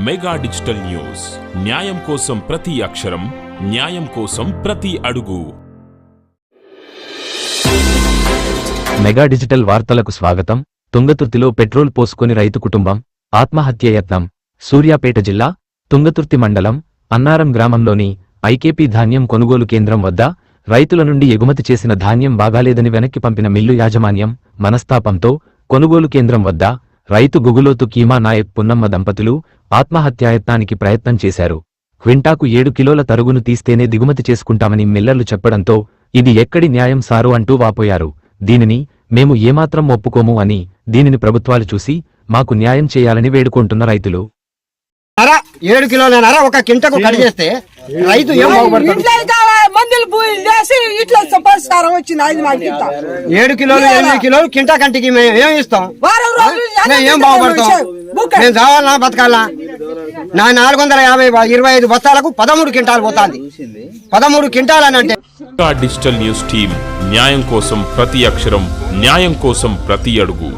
Mega digital news, న్యాయం కోసం ప్రతి అక్షరం, న్యాయం కోసం ప్రతి అడుగు. మెగా డిజిటల్ వార్తలకు స్వాగతం. తుంగతుర్తిలో పెట్రోల్ పోసుకొని రైతు కుటుంబం ఆత్మహత్యయత్నం. సూర్యాపేట జిల్లా తుంగతుర్తి మండలం అన్నారం గ్రామంలోని ఐకేపీ ధాన్యం కొనుగోలు కేంద్రం వద్ద రైతుల నుండి ఎగుమతి చేసిన ధాన్యం బాగాలేదని వెనక్కి పంపిన మిల్లు యాజమాన్యం మనస్తాపంతో కొనుగోలు కేంద్రం వద్ద రైతు గుగులోతు కీమా నాయక్ పున్నమ్మ దంపతులు ఆత్మహత్యాయత్నానికి ప్రయత్నం చేశారు. క్వింటాకు 7 కిలోల తరుగును తీస్తేనే దిగుమతి చేసుకుంటామని మిల్లర్లు చెప్పడంతో ఇది ఎక్కడి న్యాయం సారు అంటూ వాపోయారు. దీనిని మేము ఏమాత్రం ఒప్పుకోము అని, దీనిని ప్రభుత్వాలు చూసి మాకు న్యాయం చేయాలని వేడుకుంటున్న రైతులు. 7 కిలోలన్నర ఒక కింటకు కట్ చేస్తే రైతు ఏం బాగుపడతాడు? 7 కిలోలు 8 కిలోలు కింటా కంటికి మేము ఏం ఇస్తాం? ఏం బాగుపడతాం? మేము చావాలన్నా బతకాలనా? నా 425 బస్తాలకు 13 క్వింటాలు పోతాంది. 13 క్వింటాలని అంటే డిజిటల్ న్యూస్ టీం, న్యాయం కోసం ప్రతి అక్షరం, న్యాయం కోసం ప్రతి అడుగు.